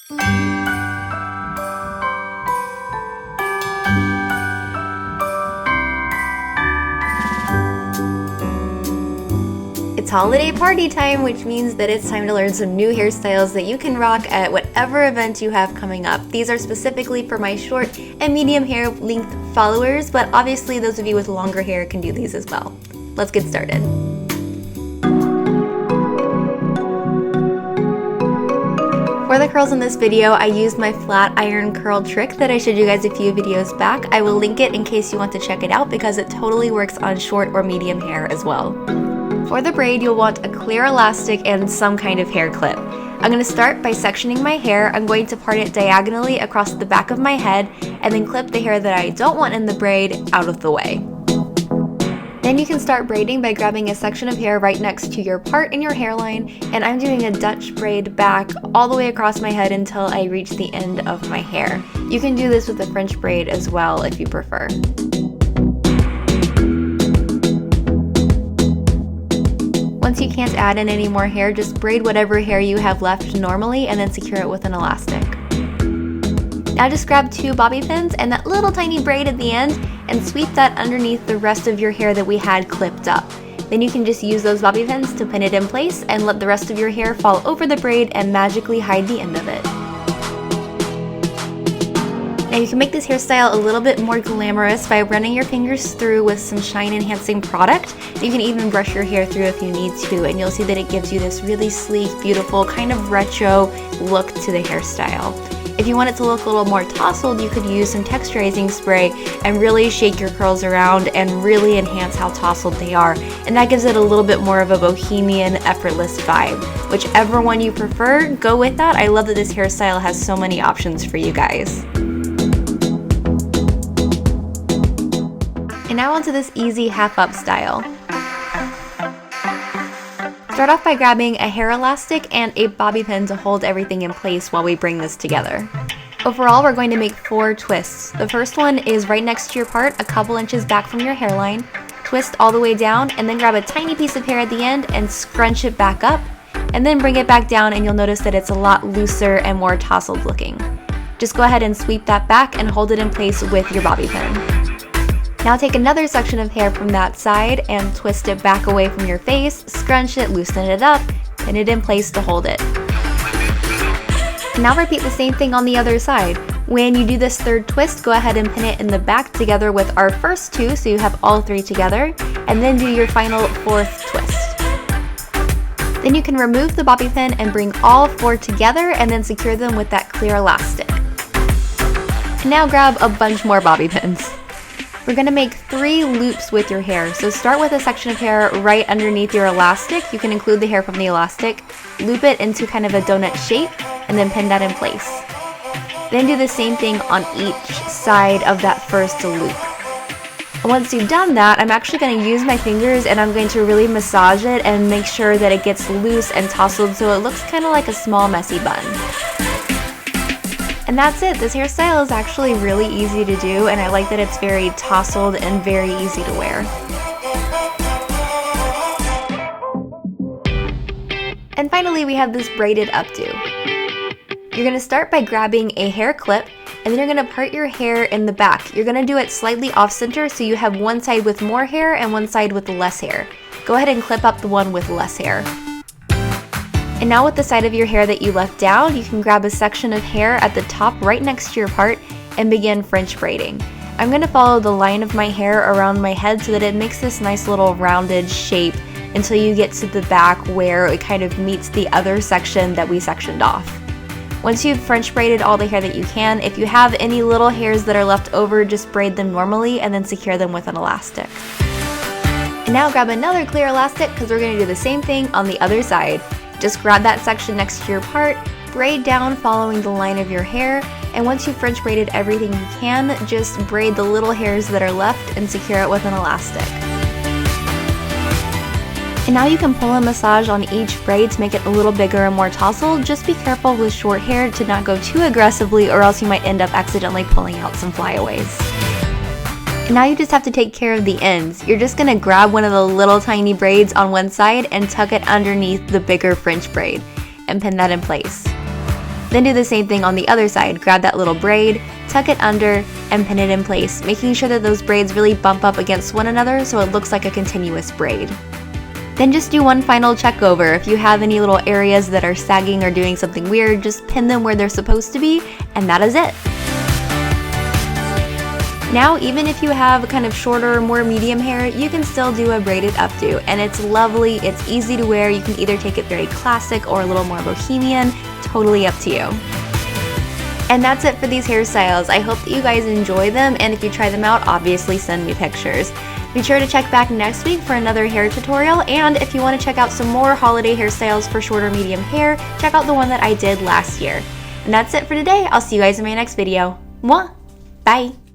It's holiday party time, which means that it's time to learn some new hairstyles that you can rock at whatever event you have coming up. These are specifically for my short and medium hair length followers, but obviously those of you with longer hair can do these as well. Let's get started. For the curls in this video, I used my flat iron curl trick that I showed you guys a few videos back. I will link it in case you want to check it out because it totally works on short or medium hair as well. For the braid, you'll want a clear elastic and some kind of hair clip. I'm going to start by sectioning my hair. I'm going to part it diagonally across the back of my head and then clip the hair that I don't want in the braid out of the way. Then you can start braiding by grabbing a section of hair right next to your part in your hairline, and I'm doing a Dutch braid back all the way across my head until I reach the end of my hair. You can do this with a French braid as well if you prefer. Once you can't add in any more hair, just braid whatever hair you have left normally and then secure it with an elastic. Now just grab 2 bobby pins and that little tiny braid at the end and sweep that underneath the rest of your hair that we had clipped up. Then you can just use those bobby pins to pin it in place and let the rest of your hair fall over the braid and magically hide the end of it. Now you can make this hairstyle a little bit more glamorous by running your fingers through with some shine enhancing product. You can even brush your hair through if you need to, and you'll see that it gives you this really sleek, beautiful, kind of retro look to the hairstyle. If you want it to look a little more tousled, you could use some texturizing spray and really shake your curls around and really enhance how tousled they are. And that gives it a little bit more of a bohemian, effortless vibe. Whichever one you prefer, go with that. I love that this hairstyle has so many options for you guys. And now onto this easy half-up style. Start off by grabbing a hair elastic and a bobby pin to hold everything in place while we bring this together. Overall, we're going to make 4 twists. The first one is right next to your part, a couple inches back from your hairline. Twist all the way down and then grab a tiny piece of hair at the end and scrunch it back up. And then bring it back down and you'll notice that it's a lot looser and more tousled looking. Just go ahead and sweep that back and hold it in place with your bobby pin. Now take another section of hair from that side and twist it back away from your face, scrunch it, loosen it up, pin it in place to hold it. Now repeat the same thing on the other side. When you do this third twist, go ahead and pin it in the back together with our first 2 so you have all 3 together, and then do your final 4th twist. Then you can remove the bobby pin and bring all 4 together and then secure them with that clear elastic. And now grab a bunch more bobby pins. We're going to make 3 loops with your hair. So start with a section of hair right underneath your elastic. You can include the hair from the elastic, loop it into kind of a donut shape, and then pin that in place. Then do the same thing on each side of that first loop. And once you've done that, I'm actually going to use my fingers and I'm going to really massage it and make sure that it gets loose and tousled so it looks kind of like a small messy bun. And that's it. This hairstyle is actually really easy to do, and I like that it's very tousled and very easy to wear. And finally, we have this braided updo. You're going to start by grabbing a hair clip, and then you're going to part your hair in the back. You're going to do it slightly off center so you have one side with more hair and one side with less hair. Go ahead and clip up the one with less hair. And now with the side of your hair that you left down, you can grab a section of hair at the top right next to your part and begin French braiding. I'm going to follow the line of my hair around my head so that it makes this nice little rounded shape until you get to the back where it kind of meets the other section that we sectioned off. Once you've French braided all the hair that you can, if you have any little hairs that are left over, just braid them normally and then secure them with an elastic. And now grab another clear elastic because we're going to do the same thing on the other side. Just grab that section next to your part, braid down following the line of your hair, and once you've French braided everything you can, just braid the little hairs that are left and secure it with an elastic. And now you can pull and massage on each braid to make it a little bigger and more tousled. Just be careful with short hair to not go too aggressively or else you might end up accidentally pulling out some flyaways. And now you just have to take care of the ends. You're just going to grab one of the little tiny braids on one side and tuck it underneath the bigger French braid and pin that in place. Then do the same thing on the other side. Grab that little braid, tuck it under, and pin it in place, making sure that those braids really bump up against one another so it looks like a continuous braid. Then just do one final check over. If you have any little areas that are sagging or doing something weird, just pin them where they're supposed to be, and that is it. Now, even if you have kind of shorter, more medium hair, you can still do a braided updo, and it's lovely, it's easy to wear. You can either take it very classic or a little more bohemian, totally up to you. And that's it for these hairstyles. I hope that you guys enjoy them, and if you try them out, obviously send me pictures. Be sure to check back next week for another hair tutorial, and if you want to check out some more holiday hairstyles for shorter medium hair, check out the one that I did last year. And that's it for today. I'll see you guys in my next video. Mwah! Bye!